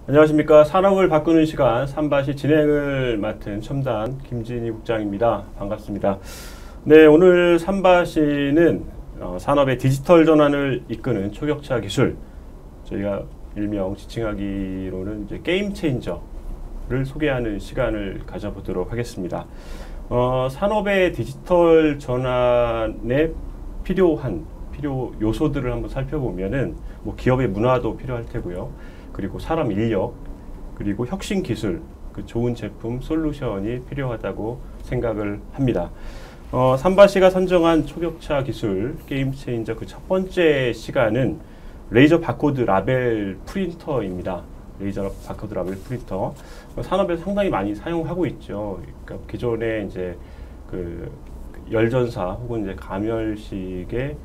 안녕하십니까. 산업을 바꾸는 시간 삼바시 진행을 맡은 첨단 김진희 국장입니다. 반갑습니다. 네, 오늘 삼바시는 산업의 디지털 전환을 이끄는 초격차 기술, 저희가 일명 지칭하기로는 이제 게임 체인저를 소개하는 시간을 가져보도록 하겠습니다. 산업의 디지털 전환에 필요 요소들을 한번 살펴보면은 뭐 기업의 문화도 필요할 테고요. 그리고 사람 인력, 그리고 혁신 기술, 그 좋은 제품, 솔루션이 필요하다고 생각을 합니다. 삼바시가 선정한 초격차 기술, 게임 체인저 그 첫 번째 시간은 레이저 바코드 라벨 프린터입니다. 레이저 바코드 라벨 프린터. 산업에서 상당히 많이 사용하고 있죠. 그러니까 기존에 이제 그 열전사 혹은 이제 가멸식의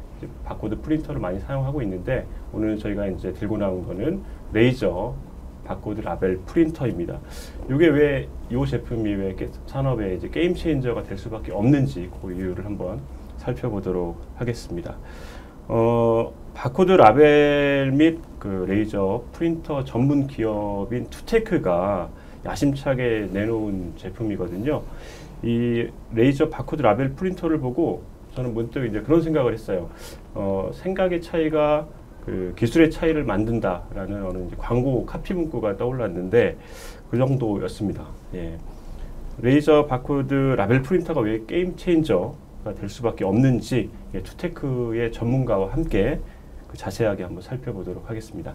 바코드 프린터를 많이 사용하고 있는데, 오늘 저희가 이제 들고 나온 거는 레이저 바코드 라벨 프린터입니다. 이게 왜 이 제품이 왜 이렇게 산업의 이제 게임 체인저가 될 수밖에 없는지 그 이유를 한번 살펴보도록 하겠습니다. 바코드 라벨 및 그 레이저 프린터 전문 기업인 투테크가 야심차게 내놓은 제품이거든요. 이 레이저 바코드 라벨 프린터를 보고 저는 문득 이제 그런 생각을 했어요. 생각의 차이가 그 기술의 차이를 만든다라는 어느 이제 광고 카피 문구가 떠올랐는데 그 정도였습니다. 예. 레이저 바코드 라벨 프린터가 왜 게임 체인저가 될 수밖에 없는지 투테크의 전문가와 함께 자세하게 한번 살펴보도록 하겠습니다.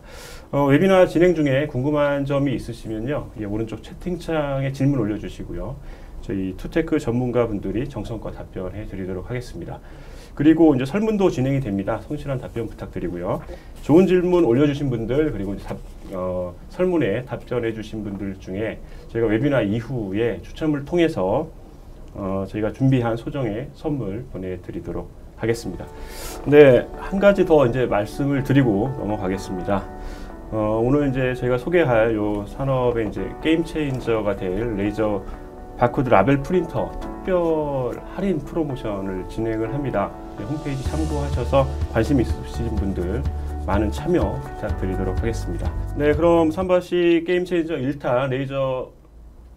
웨비나 진행 중에 궁금한 점이 있으시면요, 오른쪽 채팅창에 질문 올려주시고요. 저희 투테크 전문가 분들이 정성껏 답변해 드리도록 하겠습니다. 그리고 이제 설문도 진행이 됩니다. 성실한 답변 부탁드리고요. 좋은 질문 올려주신 분들, 그리고 이제 설문에 답변해 주신 분들 중에 저희가 웨비나 이후에 추첨을 통해서 저희가 준비한 소정의 선물 보내드리도록 하겠습니다. 네, 한 가지 더 이제 말씀을 드리고 넘어가겠습니다. 오늘 이제 저희가 소개할 요 산업의 이제 게임 체인저가 될 레이저 바코드 라벨 프린터 특별 할인 프로모션을 진행을 합니다. 홈페이지 참고하셔서 관심 있으신 분들 많은 참여 부탁드리도록 하겠습니다. 네, 그럼 삼바시 게임 체인저 1탄 레이저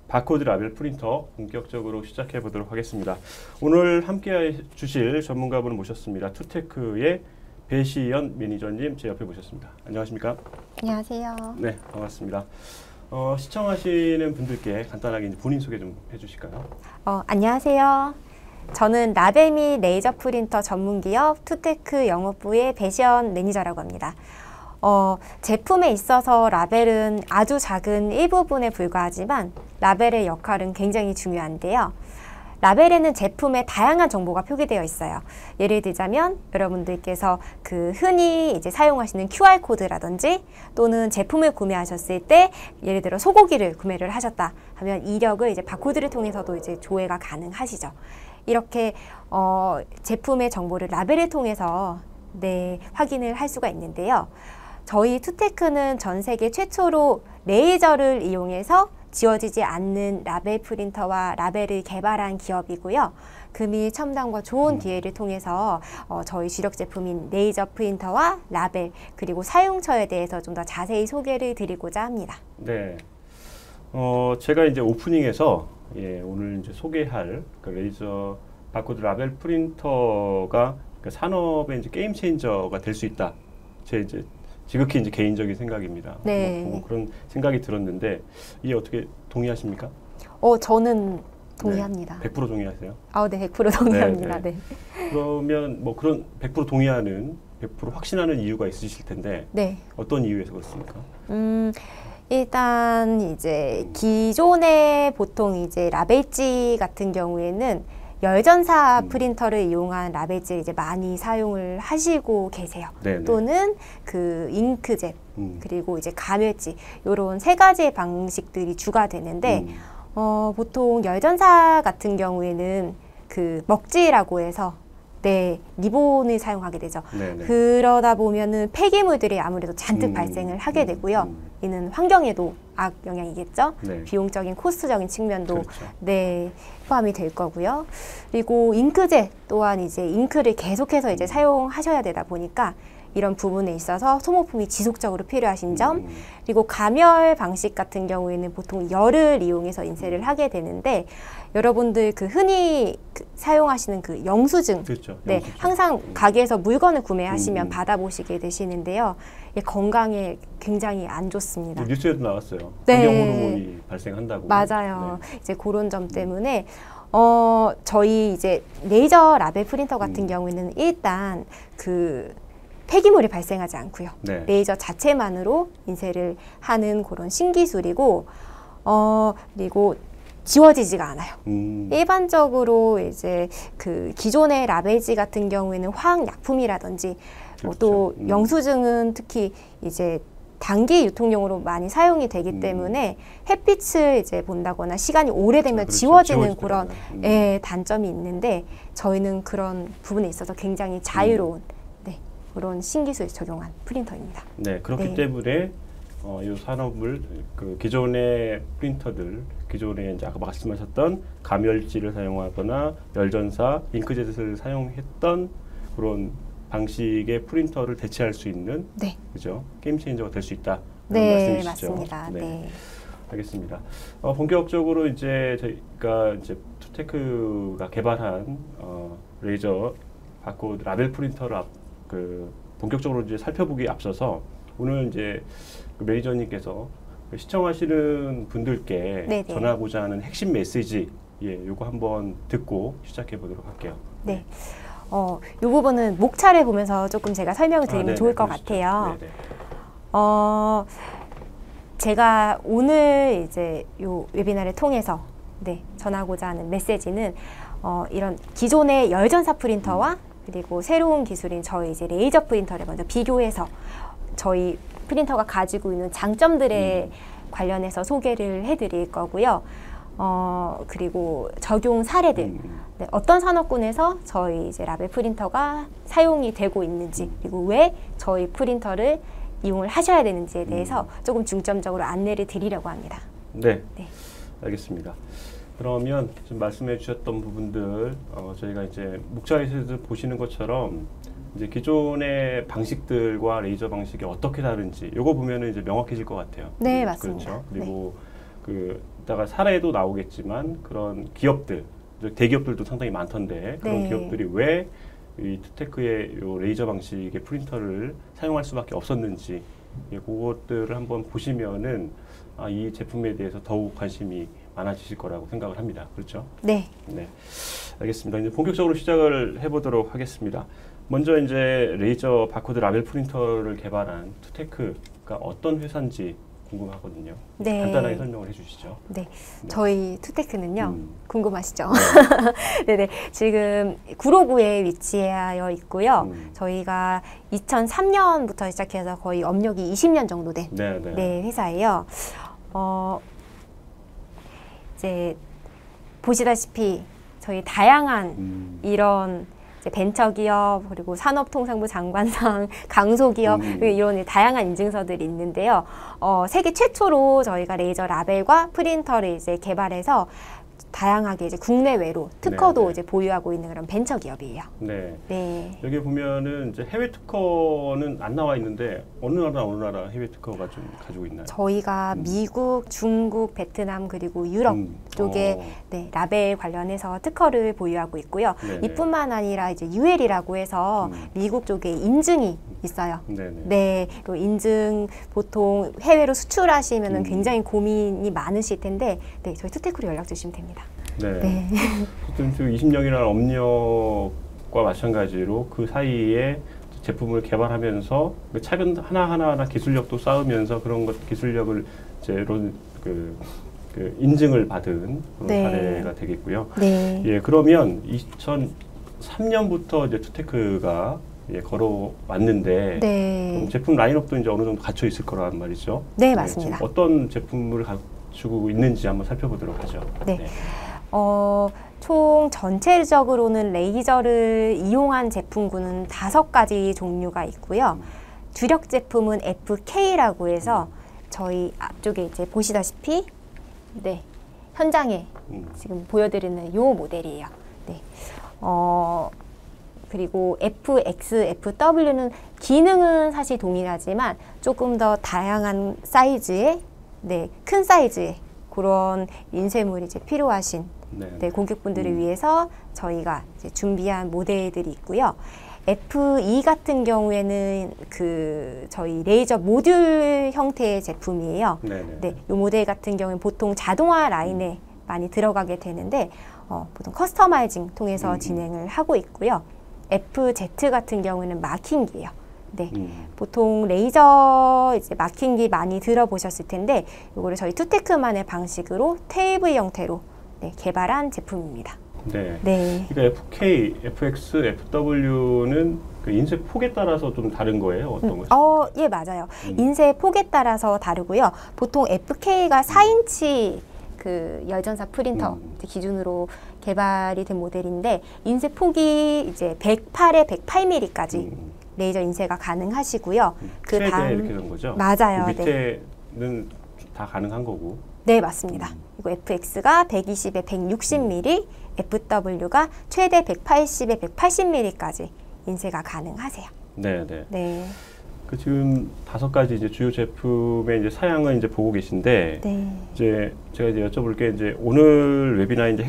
바코드 라벨 프린터 본격적으로 시작해 보도록 하겠습니다. 오늘 함께 해주실 전문가분을 모셨습니다. 투테크의 배시연 매니저님 제 옆에 모셨습니다. 안녕하십니까? 안녕하세요. 네, 반갑습니다. 시청하시는 분들께 간단하게 본인 소개 좀 해주실까요? 안녕하세요. 저는 라벨 및 레이저 프린터 전문기업 투테크 영업부의 배시연 매니저라고 합니다. 제품에 있어서 라벨은 아주 작은 일부분에 불과하지만 라벨의 역할은 굉장히 중요한데요. 라벨에는 제품의 다양한 정보가 표기되어 있어요. 예를 들자면 여러분들께서 그 흔히 이제 사용하시는 QR코드라든지 또는 제품을 구매하셨을 때 예를 들어 소고기를 구매를 하셨다 하면 이력을 이제 바코드를 통해서도 이제 조회가 가능하시죠. 이렇게 제품의 정보를 라벨을 통해서 확인을 할 수가 있는데요. 저희 투테크는 전 세계 최초로 레이저를 이용해서 지워지지 않는 라벨 프린터와 라벨을 개발한 기업이고요. 금이 첨단과 좋은 기회를 통해서 저희 주력 제품인 레이저 프린터와 라벨 그리고 사용처에 대해서 좀 더 자세히 소개를 드리고자 합니다. 네, 제가 이제 오프닝에서 오늘 이제 소개할 그 레이저 바코드 라벨 프린터가 그 산업의 이제 게임 체인저가 될 수 있다. 제 이제 지극히 이제 개인적인 생각입니다. 네. 뭐 그런 생각이 들었는데 이게 어떻게 동의하십니까? 저는 동의합니다. 네, 100% 동의하세요? 네, 100% 동의합니다. 네. 그러면 뭐 그런 100% 동의하는, 100% 확신하는 이유가 있으실 텐데 어떤 이유에서 그렇습니까? 일단 이제 기존에 보통 이제 라벨지 같은 경우에는 열전사 프린터를 이용한 라벨지를 이제 많이 사용을 하시고 계세요. 네네. 또는 그 잉크젯 그리고 이제 가멸지 이런 세 가지의 방식들이 주가 되는데 보통 열전사 같은 경우에는 그 먹지라고 해서 리본을 사용하게 되죠. 네네. 그러다 보면은 폐기물들이 아무래도 잔뜩 발생을 하게 되고요. 이는 환경에도 악영향이겠죠. 비용적인 코스트적인 측면도 그렇죠. 포함이 될 거고요. 그리고 잉크젯 또한 이제 잉크를 계속해서 이제 사용하셔야 되다 보니까 이런 부분에 있어서 소모품이 지속적으로 필요하신 점, 그리고 가멸 방식 같은 경우에는 보통 열을 이용해서 인쇄를 하게 되는데 여러분들 그 흔히 사용하시는 그 영수증, 그렇죠. 네, 영수증. 항상 가게에서 물건을 구매하시면 받아보시게 되시는데요. 이게 건강에 굉장히 안 좋습니다. 뉴스에도 나왔어요. 네. 환경 호르몬이 발생한다고. 맞아요. 네. 이제 그런 점 때문에 저희 이제 레이저 라벨 프린터 같은 경우에는 일단 그 폐기물이 발생하지 않고요. 네. 레이저 자체만으로 인쇄를 하는 그런 신기술이고, 그리고 지워지지가 않아요. 일반적으로 이제 그 기존의 라벨지 같은 경우에는 화학약품이라든지 그렇죠. 또 영수증은 특히 이제 단기 유통용으로 많이 사용이 되기 때문에 햇빛을 이제 본다거나 시간이 오래되면 그렇죠. 지워지는 그런 지워지더라고요. 단점이 있는데 저희는 그런 부분에 있어서 굉장히 자유로운 그런 신기술을 적용한 프린터입니다. 네, 그렇기 네. 때문에 이 산업을 그 기존의 프린터들, 기존에 이제 아까 말씀하셨던 가멸지를 사용하거나 열전사, 잉크젯을 사용했던 그런 방식의 프린터를 대체할 수 있는 그죠? 게임 체인저가 될 수 있다. 네, 말씀이시죠? 맞습니다. 네. 네. 알겠습니다. 본격적으로 이제 저희가 이제 투테크가 개발한 레이저 바코드 라벨 프린터를 본격적으로 이제 살펴보기 앞서서 오늘 이제 그 매니저님께서 시청하시는 분들께 네네. 전하고자 하는 핵심 메시지, 요거 한번 듣고 시작해 보도록 할게요. 네. 이 부분은 목차를 보면서 조금 제가 설명을 드리면 좋을 것 그러시죠. 같아요. 네네. 제가 오늘 이제 요 웨비나를 통해서 전하고자 하는 메시지는 이런 기존의 열전사 프린터와 그리고 새로운 기술인 저희 이제 레이저 프린터를 먼저 비교해서 저희 프린터가 가지고 있는 장점들에 관련해서 소개를 해드릴 거고요. 그리고 적용 사례들, 어떤 산업군에서 저희 이제 라벨 프린터가 사용이 되고 있는지, 그리고 왜 저희 프린터를 이용을 하셔야 되는지에 대해서 조금 중점적으로 안내를 드리려고 합니다. 네. 알겠습니다. 그러면 지금 말씀해 주셨던 부분들 저희가 이제 목차에서도 보시는 것처럼 이제 기존의 방식들과 레이저 방식이 어떻게 다른지 요거 보면은 이제 명확해질 것 같아요. 네, 맞습니다. 그렇죠. 그리고 이따가 사례도 나오겠지만 그런 기업들, 대기업들도 상당히 많던데 그런 기업들이 왜 이 투테크의 요 레이저 방식의 프린터를 사용할 수밖에 없었는지 그것들을 한번 보시면은 이 제품에 대해서 더욱 관심이 많아지실 거라고 생각을 합니다. 그렇죠? 네. 네. 알겠습니다. 이제 본격적으로 시작을 해보도록 하겠습니다. 먼저 이제 레이저 바코드 라벨 프린터를 개발한 투테크가 어떤 회사인지 궁금하거든요. 네. 간단하게 설명을 해주시죠. 네. 저희 투테크는요. 궁금하시죠? 네네. 지금 구로구에 위치하여 있고요. 저희가 2003년부터 시작해서 거의 업력이 20년 정도 된 회사예요. 이제 보시다시피 저희 다양한 이런 이제 벤처기업 그리고 산업통상부 장관상 강소기업 이런 다양한 인증서들이 있는데요. 세계 최초로 저희가 레이저 라벨과 프린터를 이제 개발해서 다양하게 이제 국내외로 특허도 이제 보유하고 있는 그런 벤처기업이에요. 네. 여기 보면은 이제 해외 특허는 안 나와 있는데 어느 나라 해외 특허가 좀 가지고 있나요? 저희가 미국, 중국, 베트남 그리고 유럽 쪽에 라벨 관련해서 특허를 보유하고 있고요. 이뿐만 아니라 이제 UL이라고 해서 미국 쪽에 인증이 있어요. 그 인증 보통 해외로 수출하시면은 굉장히 고민이 많으실 텐데, 저희 투테크로 연락 주시면 됩니다. 어쨌든 20년이라는 업력과 마찬가지로 그 사이에 제품을 개발하면서 차근 하나하나 기술력도 쌓으면서 그런 기술력을 이제 인증을 받은 그런 사례가 되겠고요. 그러면 2003년부터 이제 투테크가 걸어왔는데 그럼 제품 라인업도 이제 어느 정도 갖춰 있을 거란 말이죠. 네, 맞습니다. 지금 어떤 제품을 갖추고 있는지 한번 살펴보도록 하죠. 총 전체적으로는 레이저를 이용한 제품군은 5가지 종류가 있고요. 주력 제품은 FK라고 해서 저희 앞쪽에 이제 보시다시피 현장에 지금 보여드리는 요 모델이에요. 그리고 FX, FW는 기능은 사실 동일하지만 조금 더 다양한 사이즈의, 네, 큰 사이즈의 그런 인쇄물이 이제 필요하신 네, 고객분들을 위해서 저희가 이제 준비한 모델들이 있고요. FE 같은 경우에는 그 저희 레이저 모듈 형태의 제품이에요. 네, 이 모델 같은 경우는 보통 자동화 라인에 많이 들어가게 되는데 보통 커스터마이징 통해서 진행을 하고 있고요. FZ 같은 경우는 마킹기예요. 네, 보통 레이저 이제 마킹기 많이 들어보셨을 텐데 이거를 저희 투테크만의 방식으로 테이블 형태로 네, 개발한 제품입니다. 네. 네. 그러니까 FK, FX, FW는 그 인쇄 폭에 따라서 좀 다른 거예요? 어떤 것이? 예, 맞아요. 인쇄 폭에 따라서 다르고요. 보통 FK가 4인치 그 열전사 프린터 기준으로 개발이 된 모델인데 인쇄 폭이 이제 108에 108mm까지 레이저 인쇄가 가능하시고요. 그 최대 다음 이렇게 된 거죠? 맞아요. 그 밑에는 다 가능한 거고. 네, 맞습니다. 그리고 FX가 120에 160mm, FW가 최대 180에 180mm까지 인쇄가 가능하세요. 네, 네. 네. 그 지금 5가지 이제 주요 제품의 이제 사양을 이제 보고 계신데, 네. 이제 제가 이제 여쭤볼 게 이제 오늘 웨비나의 이제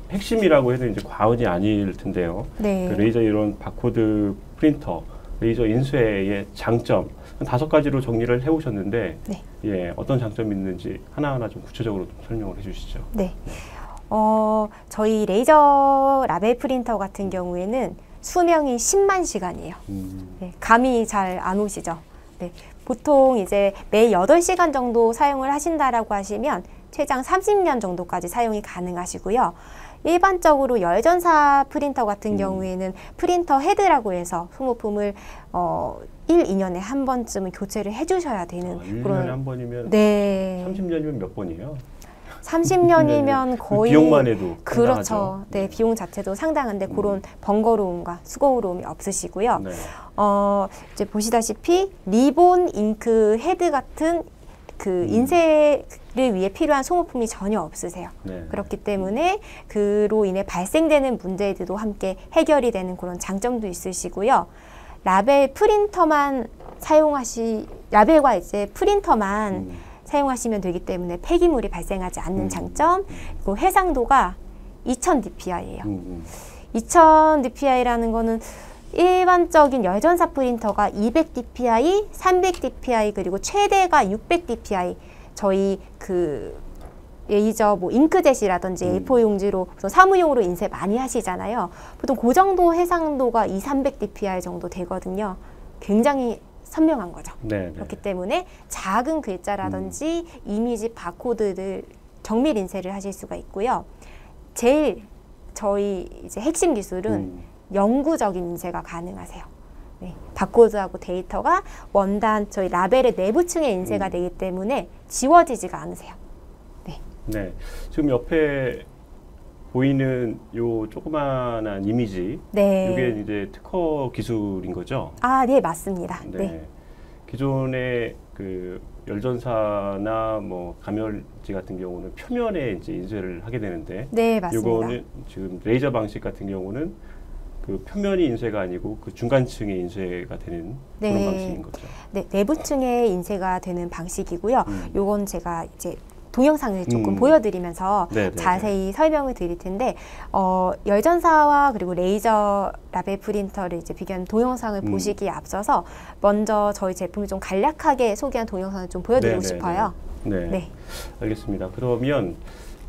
핵심이라고 해도 이제 과언이 아닐 텐데요. 네. 그 레이저 이론 바코드 프린터, 레이저 인쇄의 장점 5가지로 정리를 해오셨는데, 네. 예, 어떤 장점이 있는지 하나하나 좀 구체적으로 좀 설명을 해주시죠. 네. 저희 레이저 라벨 프린터 같은 경우에는 수명이 10만 시간이에요. 네, 감이 잘 안 오시죠? 네, 보통 이제 매 8시간 정도 사용을 하신다라고 하시면 최장 30년 정도까지 사용이 가능하시고요. 일반적으로 열전사 프린터 같은 경우에는 프린터 헤드라고 해서 소모품을 1, 2년에 한 번쯤은 교체를 해주셔야 되는 1년에 한 번이면 네. 30년이면 몇 번이에요? 30년이면 거의 비용만 해도 그렇죠. 상당하죠. 네, 비용 자체도 상당한데 그런 번거로움과 수고로움이 없으시고요. 네. 이제 보시다시피 리본, 잉크, 헤드 같은 그 인쇄를 위해 필요한 소모품이 전혀 없으세요. 네. 그렇기 때문에 그로 인해 발생되는 문제들도 함께 해결이 되는 그런 장점도 있으시고요. 라벨 프린터만 라벨과 이제 프린터만 사용하시면 되기 때문에 폐기물이 발생하지 않는 장점, 그리고 해상도가 2000 dpi예요. 2000 dpi라는 거는 일반적인 열전사 프린터가 200 dpi, 300 dpi 그리고 최대가 600 dpi. 저희 그 레이저 뭐 잉크젯이라든지 A4 용지로 사무용으로 인쇄 많이 하시잖아요. 보통 그 정도 해상도가 200, 300 dpi 정도 되거든요. 굉장히 선명한 거죠. 네, 네. 그렇기 때문에 작은 글자라든지 이미지 바코드들 정밀 인쇄를 하실 수가 있고요. 제일 저희 이제 핵심 기술은 영구적인 인쇄가 가능하세요. 네, 바코드하고 데이터가 원단 저희 라벨의 내부층에 인쇄가 되기 때문에 지워지지가 않으세요. 네. 네. 지금 옆에 보이는 요 조그마한 이미지, 네. 이게 이제 특허 기술인 거죠? 아, 네, 맞습니다. 네. 네. 기존의 그 열전사나 뭐 가멸지 같은 경우는 표면에 이제 인쇄를 하게 되는데, 네, 맞습니다. 이거는 지금 레이저 방식 같은 경우는 그 표면이 인쇄가 아니고 그 중간층에 인쇄가 되는 네. 그런 방식인 거죠. 네, 내부층에 인쇄가 되는 방식이고요. 요건 제가 이제 동영상을 조금 보여드리면서 자세히 설명을 드릴 텐데, 열전사와 그리고 레이저 라벨 프린터를 이제 비교한 동영상을 보시기에 앞서서 먼저 저희 제품을 좀 간략하게 소개한 동영상을 좀 보여드리고 싶어요. 네. 네. 알겠습니다. 그러면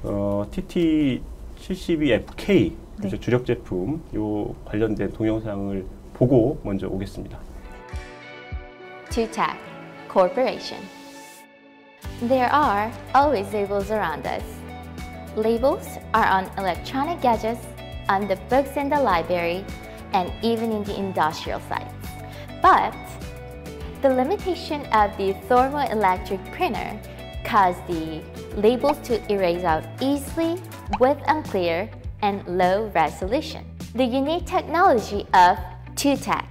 TT72FK 네. 주력 제품 요 관련된 동영상을 보고 먼저 오겠습니다. TUTEC Corporation. There are always labels around us. Labels are on electronic gadgets, on the books in the library, and even in the industrial sites. But the limitation of the thermoelectric printer caused the labels to erase out easily with unclear and low resolution. The unique technology of TUTEC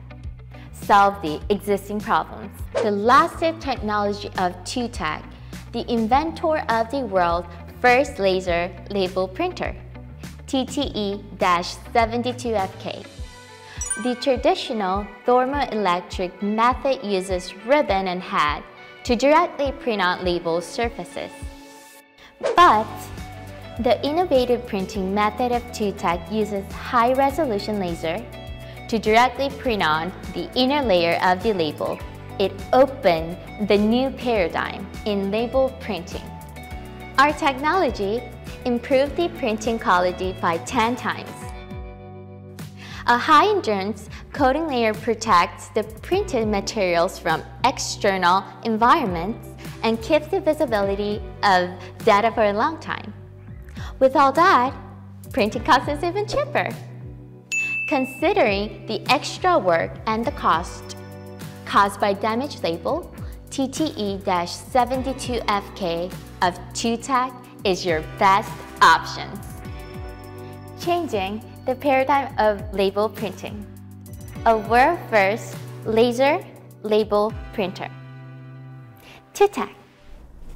solved the existing problems. The lasted technology of TUTEC, the inventor of the world's first laser label printer, TTE-72FK. The traditional thermoelectric method uses ribbon and head to directly print on label surfaces. But the innovative printing method of TUTECH uses high-resolution laser to directly print on the inner layer of the label. It opened the new paradigm in label printing. Our technology improved the printing quality by 10 times. A high-endurance coating layer protects the printed materials from external environments and keeps the visibility of data for a long time. With all that, printing cost is even cheaper. Considering the extra work and the cost caused by damaged label, TTE-72FK of TUTECH is your best option. Changing the paradigm of label printing. A world-first laser label printer. TUTECH.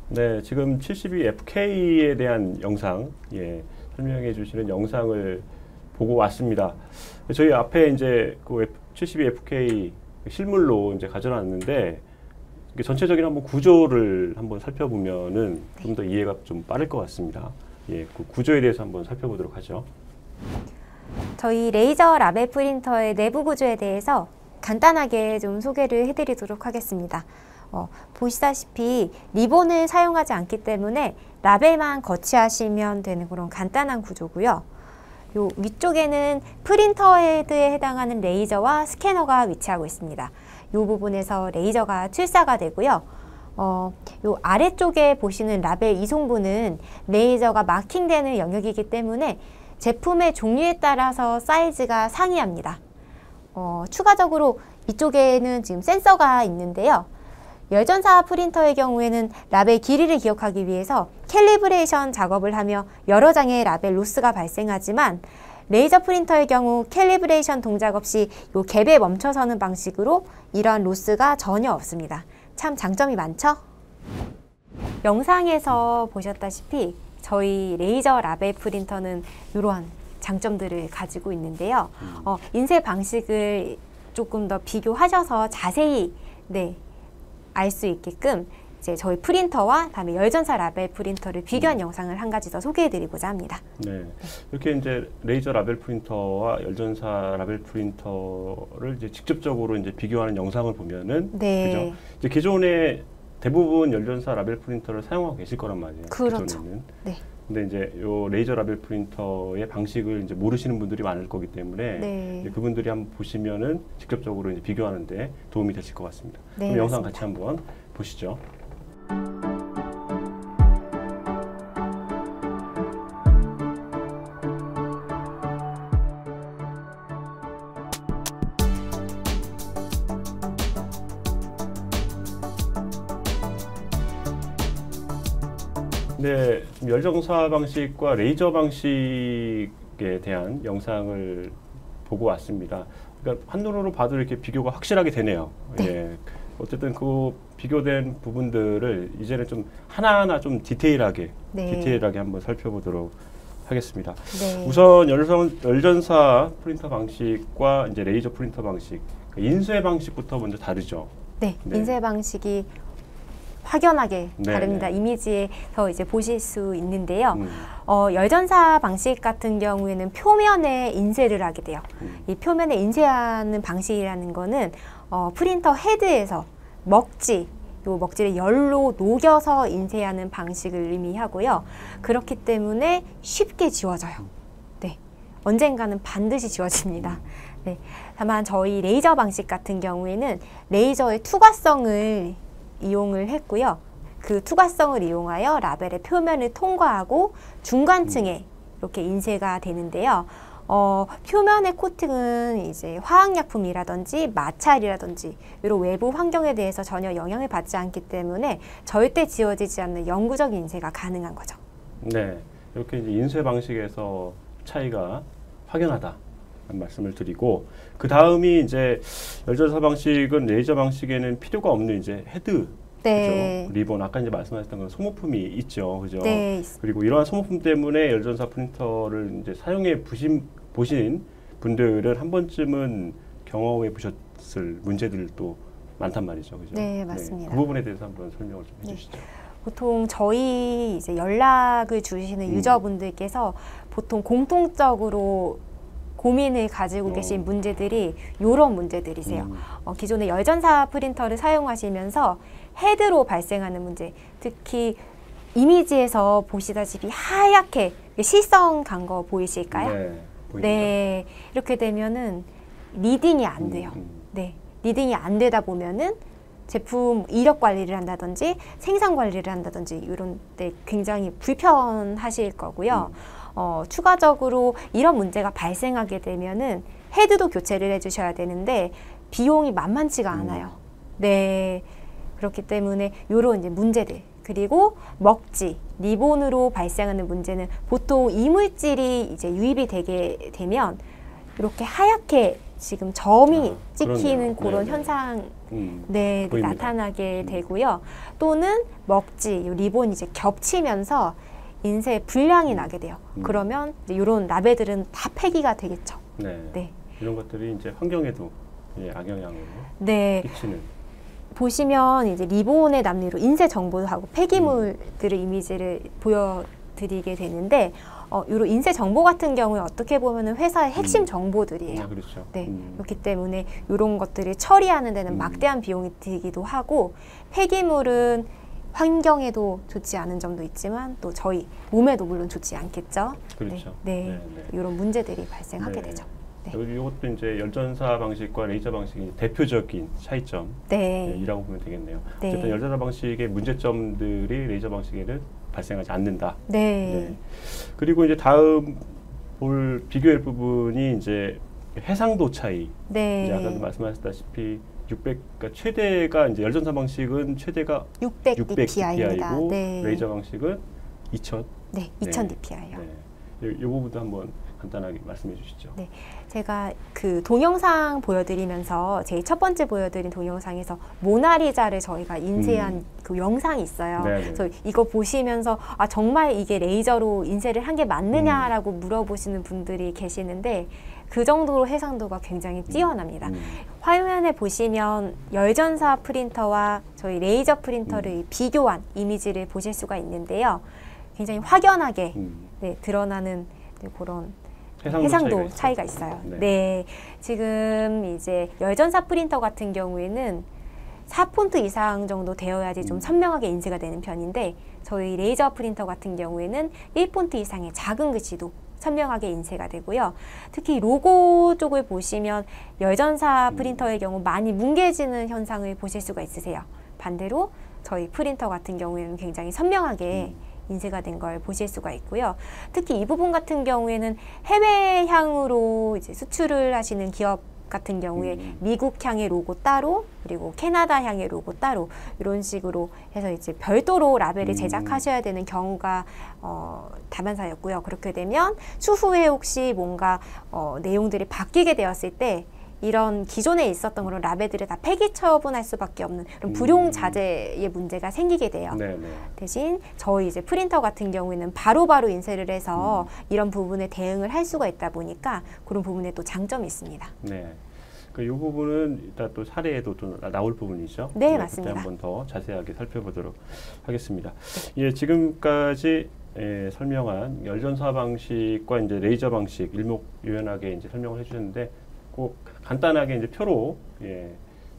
네, 지금 72FK에 대한 영상, 설명해 주시는 영상을 보고 왔습니다. 저희 앞에 이제 그 72FK 실물로 이제 가져놨는데, 전체적인 한번 구조를 한번 살펴보면은 좀 더 이해가 좀 빠를 것 같습니다. 그 구조에 대해서 한번 살펴보도록 하죠. 저희 레이저 라벨 프린터의 내부 구조에 대해서 간단하게 좀 소개를 해드리도록 하겠습니다. 보시다시피 리본을 사용하지 않기 때문에 라벨만 거치하시면 되는 그런 간단한 구조고요. 요 위쪽에는 프린터 헤드에 해당하는 레이저와 스캐너가 위치하고 있습니다. 이 부분에서 레이저가 출사가 되고요. 요 아래쪽에 보시는 라벨 이송부는 레이저가 마킹되는 영역이기 때문에 제품의 종류에 따라서 사이즈가 상이합니다. 추가적으로 이쪽에는 지금 센서가 있는데요. 열전사 프린터의 경우에는 라벨 길이를 기억하기 위해서 캘리브레이션 작업을 하며 여러 장의 라벨 로스가 발생하지만 레이저 프린터의 경우 캘리브레이션 동작 없이 요 갭에 멈춰서는 방식으로 이러한 로스가 전혀 없습니다. 참 장점이 많죠? 영상에서 보셨다시피 저희 레이저 라벨 프린터는 이러한 장점들을 가지고 있는데요. 인쇄 방식을 조금 더 비교하셔서 자세히 알 수 있게끔 이제 저희 프린터와 다음에 열전사 라벨 프린터를 비교한 영상을 한 가지 더 소개해드리고자 합니다. 네, 이렇게 이제 레이저 라벨 프린터와 열전사 라벨 프린터를 이제 직접적으로 이제 비교하는 영상을 보면은, 그죠? 이제 기존에 대부분 열전사 라벨 프린터를 사용하고 계실 거란 말이에요. 그렇죠. 기존에는. 네. 근데 이제 요 레이저 라벨 프린터의 방식을 이제 모르시는 분들이 많을 거기 때문에 이제 그분들이 한번 보시면은 직접적으로 이제 비교하는데 도움이 되실 것 같습니다. 네, 그럼 영상 같이 한번 보시죠. 네, 열정사 방식과 레이저 방식에 대한 영상을 보고 왔습니다. 그러니까 한눈으로 봐도 이렇게 비교가 확실하게 되네요. 어쨌든 그 비교된 부분들을 이제는 좀 하나하나 좀 디테일하게 한번 살펴보도록 하겠습니다. 우선 열전사 프린터 방식과 이제 레이저 프린터 방식, 인쇄 방식부터 먼저 다르죠. 인쇄 방식이 확연하게 다릅니다. 이미지에서 이제 보실 수 있는데요. 열전사 방식 같은 경우에는 표면에 인쇄를 하게 돼요. 이 표면에 인쇄하는 방식이라는 거는 프린터 헤드에서 먹지를 열로 녹여서 인쇄하는 방식을 의미하고요. 그렇기 때문에 쉽게 지워져요. 언젠가는 반드시 지워집니다. 다만 저희 레이저 방식 같은 경우에는 레이저의 투과성을 이용을 했고요. 그 투과성을 이용하여 라벨의 표면을 통과하고 중간층에 이렇게 인쇄가 되는데요. 표면의 코팅은 이제 화학약품이라든지 마찰이라든지 이런 외부 환경에 대해서 전혀 영향을 받지 않기 때문에 절대 지워지지 않는 영구적 인쇄가 가능한 거죠. 네, 이렇게 이제 인쇄 방식에서 차이가 확연하다. 말씀을 드리고, 그 다음이 이제 열전사 방식은 레이저 방식에는 필요가 없는 이제 헤드, 그죠? 리본, 아까 이제 말씀하셨던 건 소모품이 있죠, 그죠? 그리고 이러한 소모품 때문에 열전사 프린터를 이제 사용해 보신 분들은 한 번쯤은 경험해 보셨을 문제들도 많단 말이죠, 그죠? 네, 맞습니다. 그 부분에 대해서 한번 설명을 좀 해주시죠. 보통 저희 이제 연락을 주시는 유저분들께서 보통 공통적으로 고민을 가지고 계신 문제들이 이런 문제들이세요. 기존의 열전사 프린터를 사용하시면서 헤드로 발생하는 문제, 특히 이미지에서 보시다시피 하얗게 실성 간 거 보이실까요? 네, 보입니다. 네, 이렇게 되면은 리딩이 안 돼요. 네, 리딩이 안 되다 보면은 제품 이력 관리를 한다든지 생산 관리를 한다든지 이런 데 굉장히 불편하실 거고요. 추가적으로 이런 문제가 발생하게 되면은 헤드도 교체를 해주셔야 되는데 비용이 만만치가 않아요. 네, 그렇기 때문에 이런 이제 문제들, 그리고 먹지, 리본으로 발생하는 문제는 보통 이물질이 이제 유입이 되게 되면 이렇게 하얗게 지금 점이 찍히는 그런 네네. 현상 네, 보입니다. 나타나게 되고요. 또는 먹지, 리본이 이제 겹치면서 인쇄 불량이 나게 돼요. 그러면 이제 이런 라벨들은 다 폐기가 되겠죠. 네. 네. 이런 것들이 이제 환경에도 악영향을 네. 끼치는. 보시면 이제 리본에 남는 인쇄 정보하고 폐기물들의 이미지를 보여드리게 되는데, 이런 인쇄 정보 같은 경우에 어떻게 보면은 회사의 핵심 정보들이에요. 그렇죠. 네, 그렇기 때문에 이런 것들을 처리하는 데는 막대한 비용이 들기도 하고, 폐기물은 환경에도 좋지 않은 점도 있지만 또 저희 몸에도 물론 좋지 않겠죠. 그렇죠. 네, 이런 문제들이 발생하게 네. 되죠. 네. 이것도 이제 열전사 방식과 레이저 방식의 대표적인 차이점이라고 보면 되겠네요. 네. 어쨌든 열전사 방식의 문제점들이 레이저 방식에는 발생하지 않는다. 네. 그리고 이제 다음 비교할 부분이 이제 해상도 차이. 네. 이제 아까도 말씀하셨다시피 600, 그러니까 최대가 이제 열전사 방식은 최대가 600 dpi입니다. dpi이고 네. 레이저 방식은 2000. 네, 2000 dpi요. 네. 이 부분도 한번 간단하게 말씀해 주시죠. 네, 제가 그 동영상 보여드리면서 제일 첫 번째 보여드린 동영상에서 모나리자를 저희가 인쇄한 그 영상이 있어요. 네네. 그래서 이거 보시면서 정말 이게 레이저로 인쇄를 한 게 맞느냐라고 물어보시는 분들이 계시는데 그 정도로 해상도가 굉장히 뛰어납니다. 화면에 보시면 열전사 프린터와 저희 레이저 프린터를 비교한 이미지를 보실 수가 있는데요. 굉장히 확연하게 네, 드러나는 네, 그런 해상도 차이가 있어요. 네. 네, 지금 이제 열전사 프린터 같은 경우에는 4폰트 이상 정도 되어야지 좀 선명하게 인쇄가 되는 편인데 저희 레이저 프린터 같은 경우에는 1폰트 이상의 작은 글씨도 선명하게 인쇄가 되고요. 특히 로고 쪽을 보시면 열전사 프린터의 경우 많이 뭉개지는 현상을 보실 수가 있으세요. 반대로 저희 프린터 같은 경우에는 굉장히 선명하게 인쇄가 된 걸 보실 수가 있고요. 특히 이 부분 같은 경우에는 해외향으로 이제 수출을 하시는 기업 같은 경우에 미국향의 로고 따로, 그리고 캐나다향의 로고 따로 이런 식으로 해서 이제 별도로 라벨을 제작하셔야 되는 경우가 다반사였고요. 그렇게 되면 추후에 혹시 뭔가 내용들이 바뀌게 되었을 때 이런 기존에 있었던 그런 라벨들을 다 폐기 처분할 수밖에 없는 그런 불용 자재의 문제가 생기게 돼요. 네네. 대신 저희 이제 프린터 같은 경우에는 바로바로 인쇄를 해서 이런 부분에 대응을 할 수가 있다 보니까 그런 부분에 또 장점이 있습니다. 네. 이 부분은 이따 또 사례에도 또 나올 부분이죠. 네, 그때 맞습니다. 한번 더 자세하게 살펴보도록 하겠습니다. 예, 지금까지 설명한 열전사 방식과 이제 레이저 방식 일목요연하게 이제 설명을 해주셨는데 꼭 간단하게 이제 표로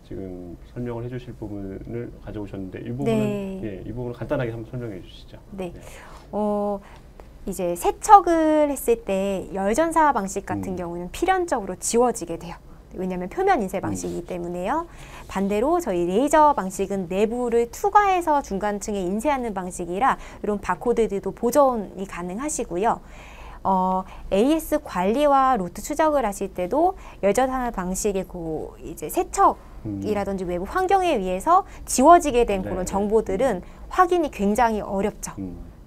지금 설명을 해주실 부분을 가져오셨는데 이 부분은 네. 이 부분을 간단하게 한번 설명해 주시죠. 네. 이제 세척을 했을 때 열전사 방식 같은 경우는 필연적으로 지워지게 돼요. 왜냐하면 표면 인쇄 방식이기 때문에요. 반대로 저희 레이저 방식은 내부를 투과해서 중간층에 인쇄하는 방식이라 이런 바코드들도 보존이 가능하시고요. AS 관리와 루트 추적을 하실 때도 열전사 방식의 이제 세척이라든지 외부 환경에 의해서 지워지게 된 그런 정보들은 확인이 굉장히 어렵죠.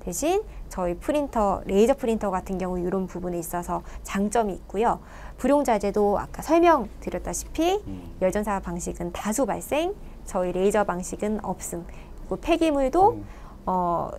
대신 저희 프린터, 레이저 프린터 같은 경우 이런 부분에 있어서 장점이 있고요. 불용자재도 아까 설명드렸다시피 열전사 방식은 다수 발생, 저희 레이저 방식은 없음. 그리고 폐기물도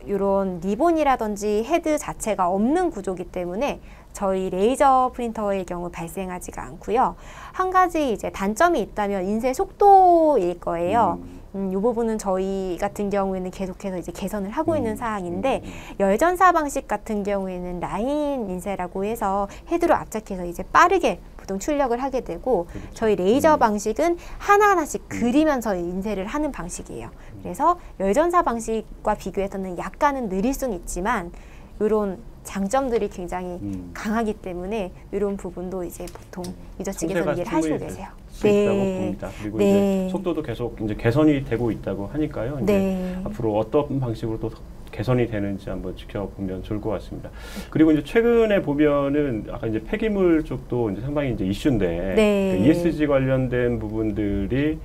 이런 리본이라든지 헤드 자체가 없는 구조이기 때문에 저희 레이저 프린터의 경우 발생하지가 않고요. 한 가지 이제 단점이 있다면 인쇄 속도일 거예요. 이 부분은 저희 같은 경우에는 계속해서 이제 개선을 하고 있는 사항인데, 열전사 방식 같은 경우에는 라인 인쇄라고 해서 헤드로 압착해서 이제 빠르게 보통 출력을 하게 되고, 그렇죠. 저희 레이저 방식은 하나하나씩 그리면서 인쇄를 하는 방식이에요. 그래서 열전사 방식과 비교해서는 약간은 느릴 수는 있지만 이런 장점들이 굉장히 강하기 때문에 이런 부분도 이제 보통 유저 측에서 이해를 하시고 계세요. 있다고 봅니다. 그리고 이제 속도도 계속 이제 개선이 되고 있다고 하니까요. 이제 앞으로 어떤 방식으로 또 개선이 되는지 한번 지켜보면 좋을 것 같습니다. 그리고 이제 최근에 보면은 아까 이제 폐기물 쪽도 이제 상당히 이제 이슈인데 그 ESG 관련된 부분들이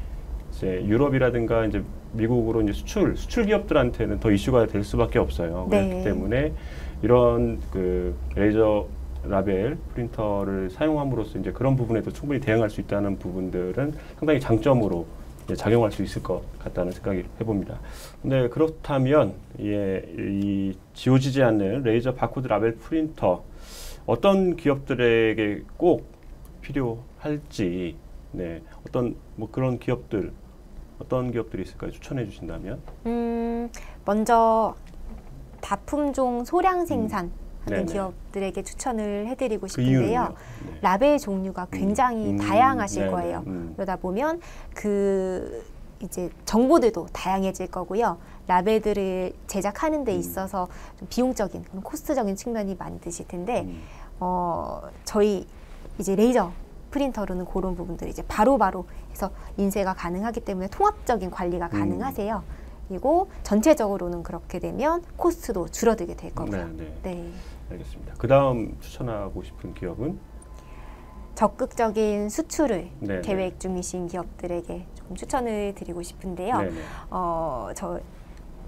이제 유럽이라든가 이제 미국으로 이제 수출 기업들한테는 더 이슈가 될 수밖에 없어요. 그렇기 때문에 이런 그 레이저 라벨 프린터를 사용함으로써 이제 그런 부분에도 충분히 대응할 수 있다는 부분들은 상당히 장점으로 이제 작용할 수 있을 것 같다는 생각이 해봅니다. 네, 그렇다면 이 지워지지 않는 레이저 바코드 라벨 프린터 어떤 기업들에게 꼭 필요할지, 네, 어떤 뭐 그런 기업들 어떤 기업들이 있을까요? 추천해 주신다면? 먼저 다품종 소량 생산 하는 네네. 기업들에게 추천을 해드리고 그 싶은데요. 이유는요? 네. 라벨 종류가 굉장히 다양하실 네네. 거예요. 그러다 보면 그 이제 정보들도 다양해질 거고요. 라벨들을 제작하는 데 있어서 좀 비용적인, 코스트적인 측면이 많이 드실 텐데, 저희 이제 레이저 프린터로는 그런 부분들이 이제 바로바로 해서 인쇄가 가능하기 때문에 통합적인 관리가 가능하세요. 그리고 전체적으로는 그렇게 되면 코스트도 줄어들게 될 거고요. 네. 알겠습니다. 그 다음 추천하고 싶은 기업은? 적극적인 수출을 네네. 계획 중이신 기업들에게 좀 추천을 드리고 싶은데요. 저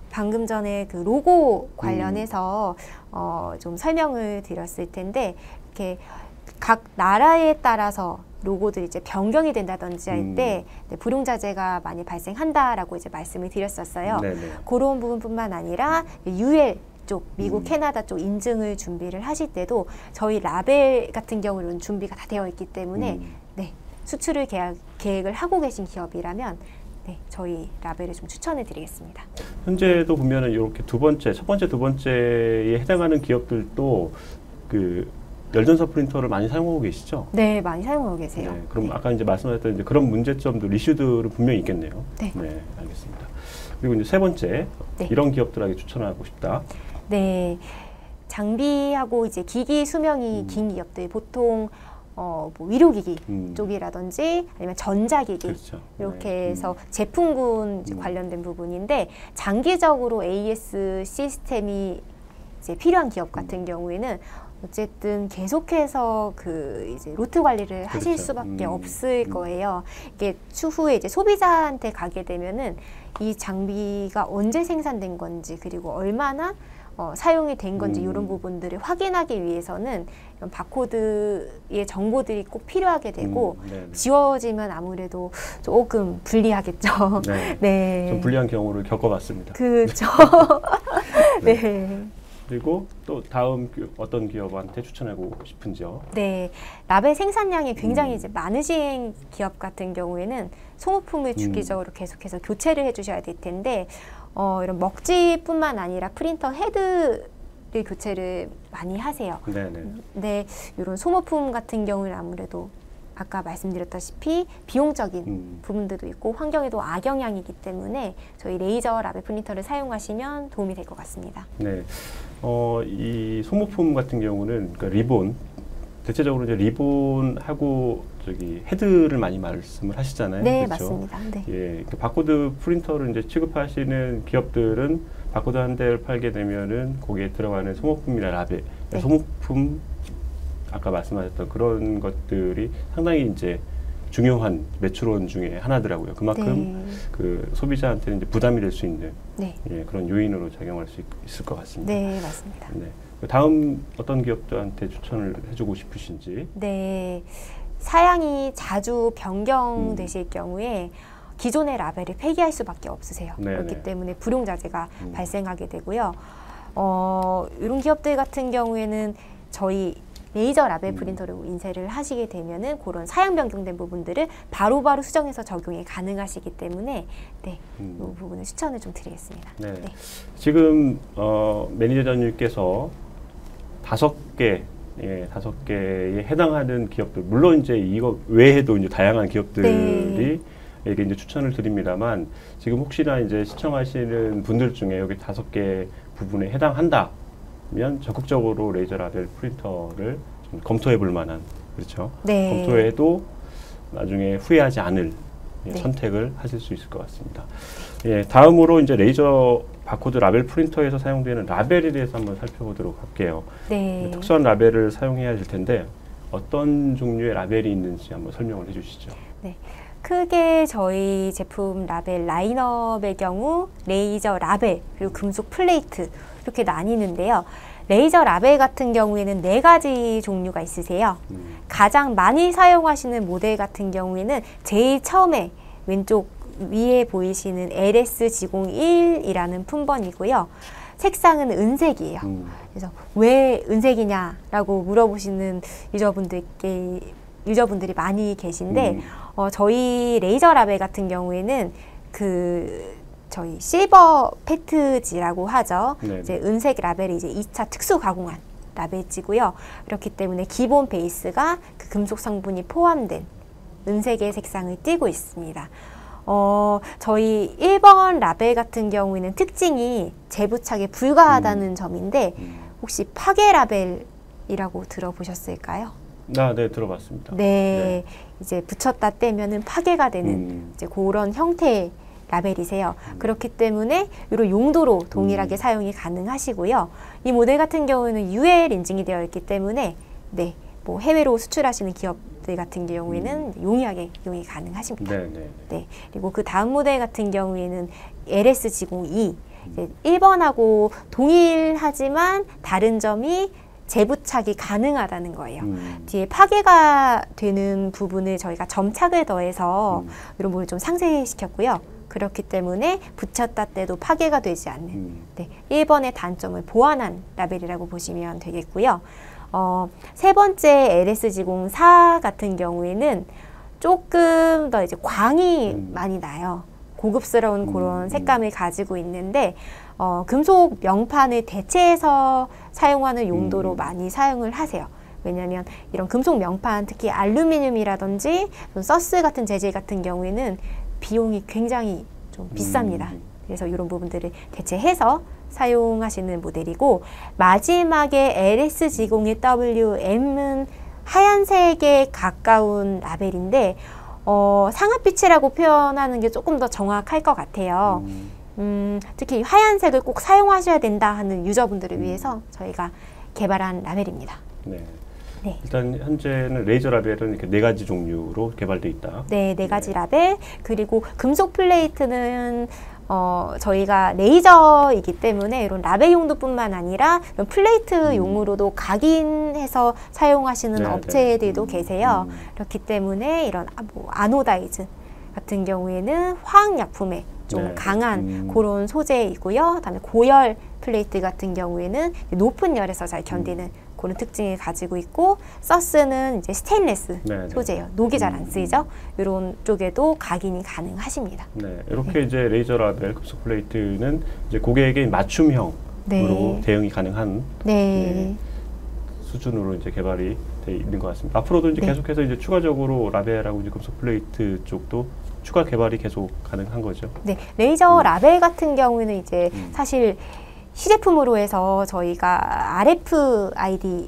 방금 전에 그 로고 관련해서 좀 설명을 드렸을 텐데, 이렇게 각 나라에 따라서 로고들이 이제 변경이 된다든지 할 때 불용자재가 많이 발생한다라고 이제 말씀을 드렸었어요. 그런 부분뿐만 아니라 UL 쪽, 미국, 캐나다 쪽 인증을 준비를 하실 때도 저희 라벨 같은 경우는 준비가 다 되어 있기 때문에 네, 수출을 계획을 하고 계신 기업이라면 네, 저희 라벨을 좀 추천해 드리겠습니다. 현재도 보면은 이렇게 첫 번째, 두 번째에 해당하는 기업들도 그 열전사 프린터를 많이 사용하고 계시죠? 네, 많이 사용하고 계세요. 네, 그럼 아까 이제 말씀하셨던 이제 그런 문제점들, 이슈들은 분명히 있겠네요. 네. 네, 알겠습니다. 그리고 이제 세 번째, 이런 기업들에게 추천하고 싶다. 네, 장비하고 이제 기기 수명이 긴 기업들, 보통 뭐 의료기기 쪽이라든지 아니면 전자기기 그렇죠. 이렇게 해서 제품군 관련된 부분인데, 장기적으로 AS 시스템이 이제 필요한 기업 같은 경우에는 어쨌든 계속해서 그 이제 로트 관리를 하실 수밖에 없을 거예요. 이게 추후에 이제 소비자한테 가게 되면은 이 장비가 언제 생산된 건지, 그리고 얼마나 사용이 된 건지 이런 부분들을 확인하기 위해서는 이런 바코드의 정보들이 꼭 필요하게 되고, 지워지면 아무래도 조금 불리하겠죠. 네. 좀 불리한 경우를 겪어봤습니다. 그렇죠. 네. 그리고 또 다음 어떤 기업한테 추천하고 싶은지요? 네, 라벨 생산량이 굉장히 이제 많으신 기업 같은 경우에는 소모품을 주기적으로 계속해서 교체를 해주셔야 될 텐데, 이런 먹지뿐만 아니라 프린터 헤드를 교체를 많이 하세요. 네, 이런 소모품 같은 경우는 아무래도 아까 말씀드렸다시피 비용적인 부분들도 있고 환경에도 악영향이기 때문에 저희 레이저 라벨 프린터를 사용하시면 도움이 될 것 같습니다. 네, 이 소모품 같은 경우는 그러니까 리본, 대체적으로 이제 리본하고 저기 헤드를 많이 말씀을 하시잖아요. 네, 그렇죠? 맞습니다. 네. 예, 바코드 프린터를 이제 취급하시는 기업들은 바코드 한 대를 팔게 되면은 거기에 들어가는 소모품이나 라벨, 소모품 아까 말씀하셨던 그런 것들이 상당히 이제 중요한 매출원 중에 하나더라고요. 그만큼 그 소비자한테는 이제 부담이 될 수 있는 예, 그런 요인으로 작용할 수 있을 것 같습니다. 네, 맞습니다. 네. 다음 어떤 기업들한테 추천을 해주고 싶으신지? 네, 사양이 자주 변경되실 경우에 기존의 라벨을 폐기할 수밖에 없으세요. 네네. 그렇기 때문에 불용자재가 발생하게 되고요. 이런 기업들 같은 경우에는 저희 레이저 라벨 프린터로 인쇄를 하시게 되면은 그런 사양 변경된 부분들을 바로바로 수정해서 적용이 가능하시기 때문에 네, 이 부분을 추천을 좀 드리겠습니다. 네. 네. 지금 매니저님께서 5개, 예, 5개에 해당하는 기업들, 물론 이제 이거 외에도 이제 다양한 기업들이 에게 이제 추천을 드립니다만, 지금 혹시나 이제 시청하시는 분들 중에 여기 5개 부분에 해당한다면 적극적으로 레이저 라벨 프린터를 좀 검토해 볼 만한, 그렇죠? 네. 검토해도 나중에 후회하지 않을 예, 네. 선택을 하실 수 있을 것 같습니다. 예, 다음으로 이제 레이저 바코드 라벨 프린터에서 사용되는 라벨에 대해서 한번 살펴보도록 할게요. 네. 특수한 라벨을 사용해야 될 텐데 어떤 종류의 라벨이 있는지 한번 설명을 해주시죠. 네. 크게 저희 제품 라벨 라인업의 경우 레이저 라벨 그리고 금속 플레이트 이렇게 나뉘는데요. 레이저 라벨 같은 경우에는 4가지 종류가 있으세요. 가장 많이 사용하시는 모델 같은 경우에는 제일 처음에 왼쪽 위에 보이시는 LS-G01이라는 품번이고요. 색상은 은색이에요. 그래서 왜 은색이냐라고 물어보시는 유저분들이 많이 계신데 저희 레이저 라벨 같은 경우에는 저희 실버 패트지라고 하죠. 이제 은색 라벨이 이제 2차 특수 가공한 라벨지고요. 그렇기 때문에 기본 베이스가 그 금속 성분이 포함된 은색의 색상을 띠고 있습니다. 저희 1번 라벨 같은 경우에는 특징이 재부착에 불가하다는 점인데 혹시 파괴 라벨이라고 들어보셨을까요? 네, 들어봤습니다. 네, 이제 붙였다 떼면은 파괴가 되는 이제 그런 형태의 라벨이세요. 그렇기 때문에 이런 용도로 동일하게 사용이 가능하시고요. 이 모델 같은 경우는 UL 인증이 되어 있기 때문에 네, 뭐 해외로 수출하시는 기업들 같은 경우에는 용이하게 이용이 가능하십니다. 네. 그리고 그 다음 모델 같은 경우에는 LS-G02 이제 1번하고 동일하지만 다른 점이 재부착이 가능하다는 거예요. 뒤에 파괴가 되는 부분을 저희가 점착을 더해서 이런 부분을 좀 상쇄시켰고요. 그렇기 때문에 붙였다 떼도 파괴가 되지 않는 네, 1번의 단점을 보완한 라벨이라고 보시면 되겠고요. 세 번째 LS-G04 같은 경우에는 조금 더 이제 광이 많이 나요. 고급스러운 그런 색감을 가지고 있는데 금속 명판을 대체해서 사용하는 용도로 많이 사용을 하세요. 왜냐하면 이런 금속 명판, 특히 알루미늄이라든지 서스 같은 재질 같은 경우에는 비용이 굉장히 좀 비쌉니다. 그래서 이런 부분들을 대체해서 사용하시는 모델이고, 마지막에 LS-G01WM은 하얀색에 가까운 라벨인데 상아빛이라고 표현하는 게 조금 더 정확할 것 같아요. 특히 하얀색을 꼭 사용하셔야 된다 하는 유저분들을 위해서 저희가 개발한 라벨입니다. 네. 네. 일단 현재는 레이저 라벨은 이렇게 4가지 종류로 개발되어 있다. 네, 4가지 라벨. 그리고 금속 플레이트는 저희가 레이저이기 때문에 이런 라벨 용도뿐만 아니라 이런 플레이트 용으로도 각인해서 사용하시는 업체들도 계세요. 그렇기 때문에 이런 아노다이즈 같은 경우에는 화학약품에 좀 강한 그런 소재이고요. 그다음에 고열 플레이트 같은 경우에는 높은 열에서 잘 견디는 그런 특징을 가지고 있고, 서스는 이제 스테인레스 소재예요. 녹이 잘 안 쓰이죠. 이런 쪽에도 각인이 가능하십니다. 네, 이렇게 이제 레이저 라벨 금속 플레이트는 이제 고객에게 맞춤형으로 대응이 가능한 수준으로 이제 개발이 돼 있는 것 같습니다. 앞으로도 이제 계속해서 이제 추가적으로 라벨하고 이제 금속 플레이트 쪽도 추가 개발이 계속 가능한 거죠. 네, 레이저 라벨 같은 경우는 이제 사실 시제품으로 해서 저희가 RFID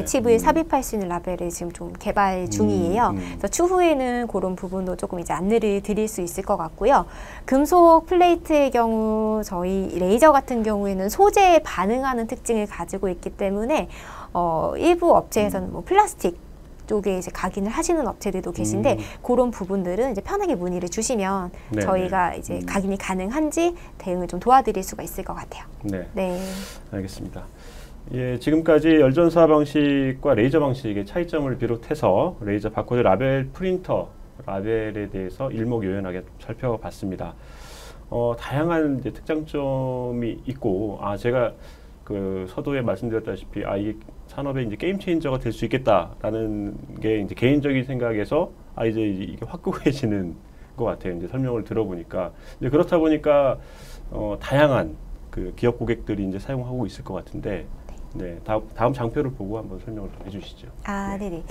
칩을 삽입할 수 있는 라벨을 지금 좀 개발 중이에요. 그래서 추후에는 그런 부분도 조금 이제 안내를 드릴 수 있을 것 같고요. 금속 플레이트의 경우 저희 레이저 같은 경우에는 소재에 반응하는 특징을 가지고 있기 때문에 일부 업체에서는 뭐 플라스틱 쪽에 이제 각인을 하시는 업체들도 계신데 그런 부분들은 이제 편하게 문의를 주시면 저희가 이제 각인이 가능한지 대응을 좀 도와드릴 수가 있을 것 같아요. 네. 알겠습니다. 예, 지금까지 열전사 방식과 레이저 방식의 차이점을 비롯해서 레이저 바코드 라벨 프린터 라벨에 대해서 일목요연하게 살펴봤습니다. 다양한 이제 특장점이 있고, 제가 그 서두에 말씀드렸다시피, 이 산업의 이제 게임 체인저가 될 수 있겠다라는 게 이제 개인적인 생각에서 이제 이게 확고해지는 것 같아요. 이제 설명을 들어보니까 이제 그렇다 보니까 다양한 그 기업 고객들이 이제 사용하고 있을 것 같은데, 네, 다음 장표를 보고 한번 설명을 좀 해주시죠. 네네.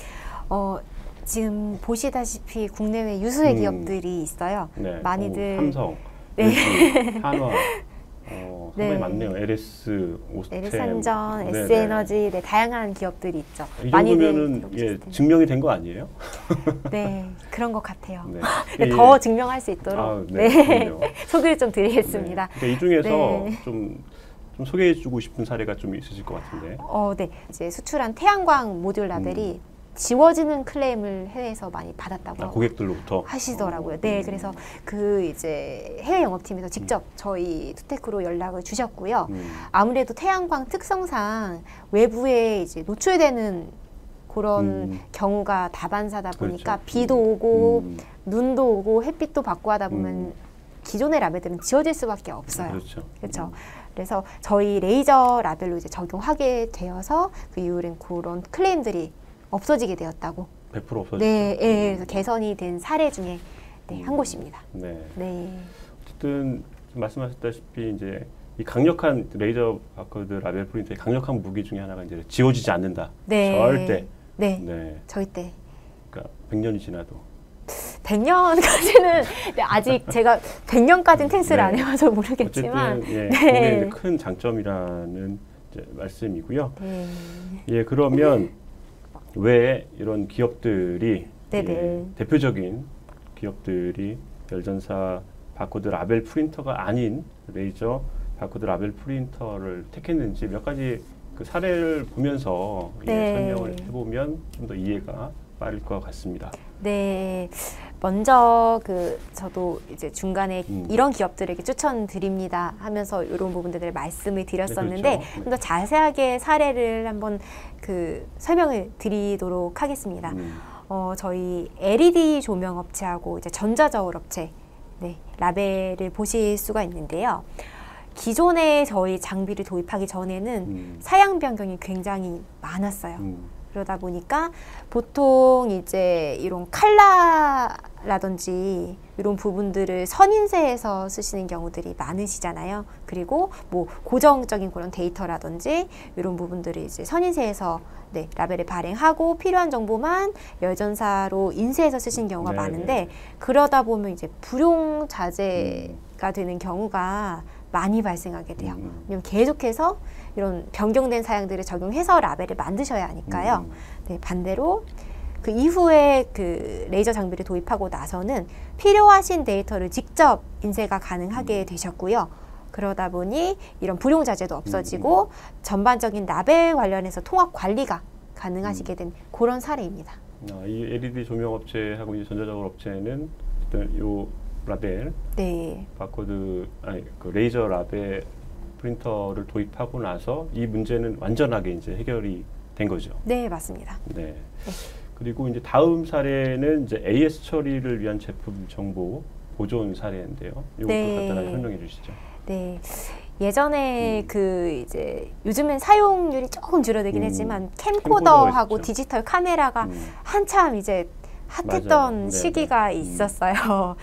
지금 보시다시피 국내외 유수의 기업들이 있어요. 네, 많이들 삼성, 네. LG, 한화, 상당히 네. 많네요. LS, 오스템, LS산전, 네네. S에너지, 네, 다양한 기업들이 있죠. 이 많이들 정도면은 기억하실 텐데. 증명이 된 거 아니에요? 네, 그런 것 같아요. 네. 네, 더 증명할 수 있도록 네, 그럼요. 소개를 좀 드리겠습니다. 네. 그러니까 이 중에서 네. 좀 소개해주고 싶은 사례가 좀 있으실 것 같은데. 네, 이제 수출한 태양광 모듈 라벨이 지워지는 클레임을 해외에서 많이 받았다고 고객들로부터 하시더라고요. 네, 그래서 그 이제 해외 영업팀에서 직접 저희 투테크로 연락을 주셨고요. 아무래도 태양광 특성상 외부에 이제 노출되는 그런 경우가 다반사다 보니까 그렇죠. 비도 오고 눈도 오고 햇빛도 받고 하다 보면 기존의 라벨들은 지워질 수밖에 없어요. 그렇죠. 그렇죠. 그래서 저희 레이저 라벨로 이제 적용하게 되어서 그 이후엔 그런 클레임들이 없어지게 되었다고. 100% 없어졌죠. 네, 그래서 개선이 된 사례 중에 한 곳입니다. 네. 네. 어쨌든 말씀하셨다시피 이제 이 강력한 레이저 바코드 라벨 프린터의 강력한 무기 중에 하나가 이제 지워지지 않는다. 네. 절대. 네. 네. 저희 때. 그러니까 100년이 지나도. 100년까지는 아직 제가 100년까지는 텐스를 안 해봐서 모르겠지만 어쨌든 네. 그게 큰 장점이라는 이제 말씀이고요. 네. 예, 그러면 왜 이런 기업들이 대표적인 기업들이 열전사 바코드 라벨 프린터가 아닌 레이저 바코드 라벨 프린터를 택했는지 몇 가지 그 사례를 보면서 설명을 해보면 좀 더 이해가 빠를 것 같습니다. 네, 먼저 저도 이제 중간에 이런 기업들에게 추천드립니다 하면서 이런 부분들을 말씀을 드렸었는데 네, 그렇죠. 좀 더 자세하게 사례를 한번 설명을 드리도록 하겠습니다. 저희 LED 조명 업체하고 이제 전자저울 업체 라벨을 보실 수가 있는데요. 기존에 저희 장비를 도입하기 전에는 사양 변경이 굉장히 많았어요. 그러다 보니까 보통 이제 이런 칼라라든지 이런 부분들을 선인쇄해서 쓰시는 경우들이 많으시잖아요. 그리고 뭐 고정적인 그런 데이터라든지 이런 부분들을 이제 선인쇄해서 라벨을 발행하고 필요한 정보만 열전사로 인쇄해서 쓰시는 경우가 많은데 그러다 보면 이제 불용 자재가 되는 경우가 많이 발생하게 돼요. 왜냐면 계속해서 이런 변경된 사양들을 적용해서 라벨을 만드셔야 하니까요. 반대로 그 이후에 그 레이저 장비를 도입하고 나서는 필요하신 데이터를 직접 인쇄가 가능하게 되셨고요. 그러다 보니 이런 불용 자재도 없어지고 전반적인 라벨 관련해서 통합 관리가 가능하시게 된 그런 사례입니다. 이 LED 조명 업체하고 이제 전자저울 업체는 어떤 요 라벨, 바코드 그 레이저 라벨 프린터를 도입하고 나서 이 문제는 완전하게 이제 해결이 된 거죠. 네, 맞습니다. 네. 그리고 이제 다음 사례는 이제 AS 처리를 위한 제품 정보 보존 사례인데요. 이것도 간단하게 설명해 주시죠. 네. 예전에 이제 요즘엔 사용률이 조금 줄어들긴 했지만 캠코더하고 디지털 카메라가 한참 이제 핫했던 시기가 있었어요.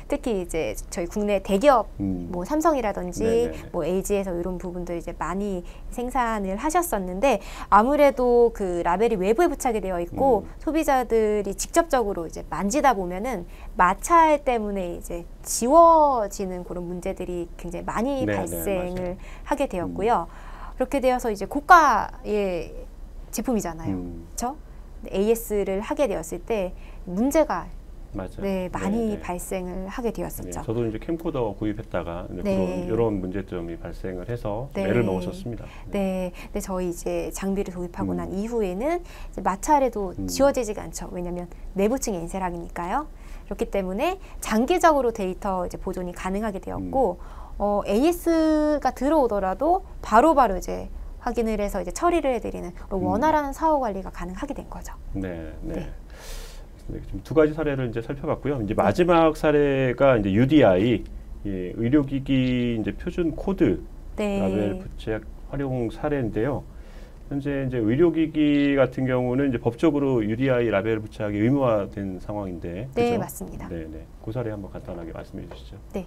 특히 이제 저희 국내 대기업 뭐 삼성이라든지 뭐 LG에서 이런 부분들 이제 많이 생산을 하셨었는데 아무래도 그 라벨이 외부에 부착이 되어 있고 소비자들이 직접적으로 이제 만지다 보면은 마찰 때문에 이제 지워지는 그런 문제들이 굉장히 많이 발생을 하게 되었고요. 그렇게 되어서 이제 고가의 제품이잖아요. 그렇죠? AS를 하게 되었을 때 문제가 많이 발생을 하게 되었었죠. 저도 이제 캠코더 구입했다가 이런 문제점이 발생을 해서 애를 먹었었습니다. 근데 저희 이제 장비를 도입하고 난 이후에는 이제 마찰에도 지워지지가 않죠. 왜냐하면 내부층의 인쇄락이니까요. 그렇기 때문에 장기적으로 데이터 이제 보존이 가능하게 되었고 AS가 들어오더라도 바로바로 이제 확인을 해서 이제 처리를 해드리는 원활한 사후 관리가 가능하게 된 거죠. 네, 지금 두 가지 사례를 이제 살펴봤고요. 이제 마지막 사례가 이제 UDI, 예, 의료기기 이제 표준 코드 네. 라벨 부착 활용 사례인데요. 현재 이제 의료기기 같은 경우는 이제 법적으로 UDI 라벨 부착이 의무화된 상황인데. 네, 그죠? 맞습니다. 네, 네. 그 사례 한번 간단하게 말씀해 주시죠. 네.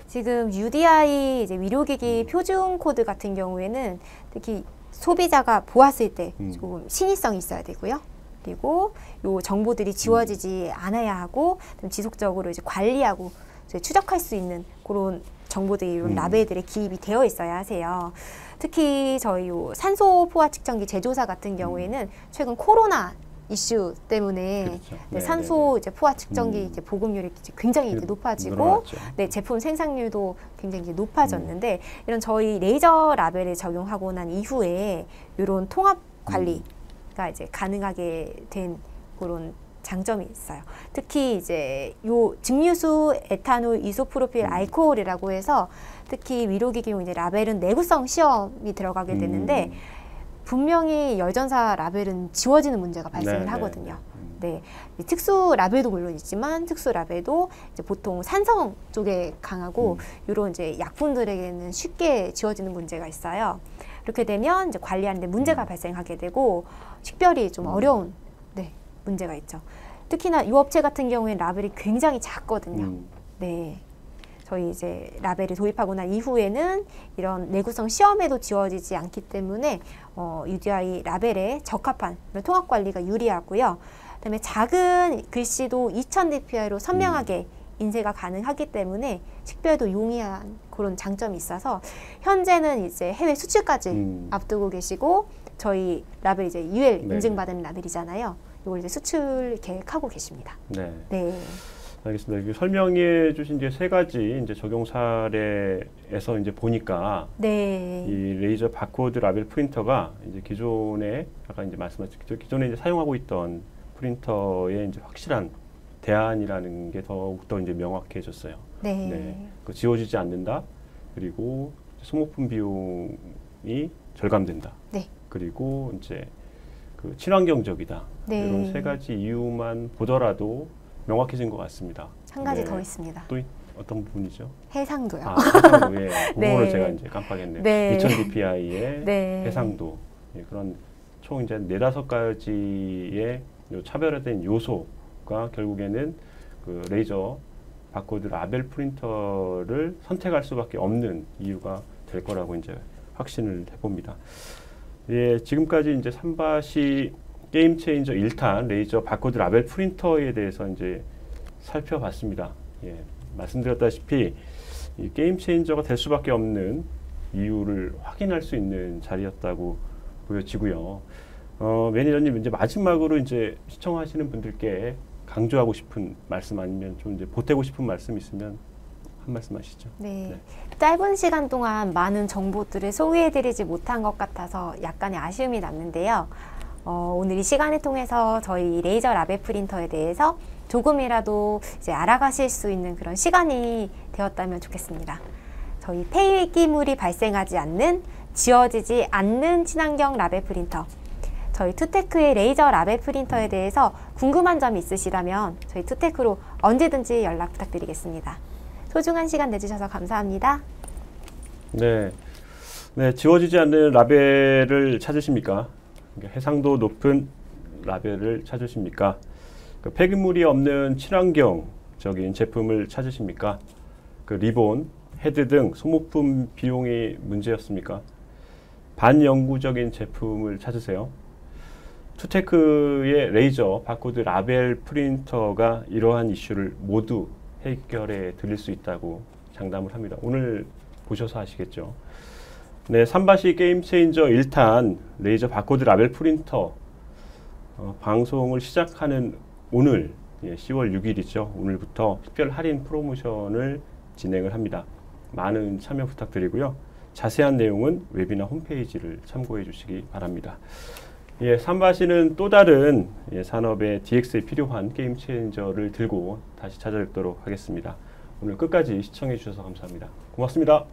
지금 UDI 이제 의료기기 표준 코드 같은 경우에는 특히 소비자가 보았을 때 조금 신의성이 있어야 되고요. 그리고 요 정보들이 지워지지 않아야 하고 지속적으로 이제 관리하고 이제 추적할 수 있는 그런 정보들이 이런 라벨들에 기입이 되어 있어야 하세요. 특히 저희 요 산소 포화 측정기 제조사 같은 경우에는 최근 코로나 이슈 때문에 그렇죠. 네, 네, 산소 이제 포화 측정기 이제 보급률이 이제 굉장히 이제 높아지고 늘어났죠. 네, 제품 생산률도 굉장히 이제 높아졌는데 이런 저희 레이저 라벨을 적용하고 난 이후에 이런 통합 관리가 이제 가능하게 된 그런 장점이 있어요. 특히 이제 요 증류수 에탄올 이소프로필 알코올이라고 해서 특히 의료기기용 이제 라벨은 내구성 시험이 들어가게 되는데 분명히 열전사 라벨은 지워지는 문제가 발생을 하거든요. 네, 특수 라벨도 물론 있지만 특수 라벨도 이제 보통 산성 쪽에 강하고 이런 이제 약품들에게는 쉽게 지워지는 문제가 있어요. 이렇게 되면 이제 관리하는데 문제가 발생하게 되고 식별이 좀 어려운 네, 문제가 있죠. 특히나 이 업체 같은 경우에는 라벨이 굉장히 작거든요. 네. 저희 이제 라벨을 도입하고 난 이후에는 이런 내구성 시험에도 지워지지 않기 때문에 UDI 라벨에 적합한 통합 관리가 유리하고요. 그다음에 작은 글씨도 2000dpi로 선명하게 인쇄가 가능하기 때문에 식별도 용이한 그런 장점이 있어서 현재는 이제 해외 수출까지 앞두고 계시고 저희 라벨 이제 UL 인증받은 라벨이잖아요. 이걸 이제 수출 계획하고 계십니다. 네. 네. 알겠습니다. 설명해 주신 이제 세 가지 이제 적용 사례에서 이제 보니까 네. 이 레이저 바코드 라벨 프린터가 이제 기존에 아까 이제 말씀하신 기존에 이제 사용하고 있던 프린터의 이제 확실한 대안이라는 게 더욱더 이제 명확해졌어요. 네. 네. 그 지워지지 않는다. 그리고 소모품 비용이 절감된다. 네. 그리고 이제 그 친환경적이다. 네. 이런 세 가지 이유만 보더라도 명확해진 것 같습니다. 한 가지 네. 더 있습니다. 또 어떤 부분이죠? 해상도요. 해상도에 그거를 네. 제가 이제 깜빡했네요. 네. 2000dpi의 네. 해상도 그런 총 이제 4-5가지의 차별화된 요소가 결국에는 그 레이저 바코드 라벨 프린터를 선택할 수밖에 없는 이유가 될 거라고 이제 확신을 해봅니다. 예, 지금까지 이제 삼바시 게임 체인저 1탄 레이저 바코드 라벨 프린터에 대해서 이제 살펴봤습니다. 예, 말씀드렸다시피 이 게임 체인저가 될 수밖에 없는 이유를 확인할 수 있는 자리였다고 보여지고요. 매니저님 이제 마지막으로 이제 시청하시는 분들께 강조하고 싶은 말씀 아니면 좀 이제 보태고 싶은 말씀 있으면 한 말씀 하시죠. 네. 네. 짧은 시간 동안 많은 정보들을 소개해드리지 못한 것 같아서 약간의 아쉬움이 남는데요. 오늘 이 시간을 통해서 저희 레이저 라벨 프린터에 대해서 조금이라도 이제 알아가실 수 있는 그런 시간이 되었다면 좋겠습니다. 저희 폐기물이 발생하지 않는, 지워지지 않는 친환경 라벨 프린터. 저희 투테크의 레이저 라벨 프린터에 대해서 궁금한 점이 있으시다면 저희 투테크로 언제든지 연락 부탁드리겠습니다. 소중한 시간 내주셔서 감사합니다. 네, 네, 지워지지 않는 라벨을 찾으십니까? 그러니까 해상도 높은 라벨을 찾으십니까? 그 폐기물이 없는 친환경적인 제품을 찾으십니까? 그 리본, 헤드 등 소모품 비용이 문제였습니까? 반영구적인 제품을 찾으세요. 투테크의 레이저 바코드 라벨 프린터가 이러한 이슈를 모두 해결해 드릴 수 있다고 장담을 합니다. 오늘 보셔서 아시겠죠. 네, 삼바시 게임 체인저 1탄 레이저 바코드 라벨 프린터 방송을 시작하는 오늘 10월 6일이죠. 오늘부터 특별 할인 프로모션을 진행을 합니다. 많은 참여 부탁드리고요. 자세한 내용은 웨비나 홈페이지를 참고해 주시기 바랍니다. 예, 삼바시는 또 다른 산업의 DX에 필요한 게임 체인저를 들고 다시 찾아뵙도록 하겠습니다. 오늘 끝까지 시청해 주셔서 감사합니다. 고맙습니다.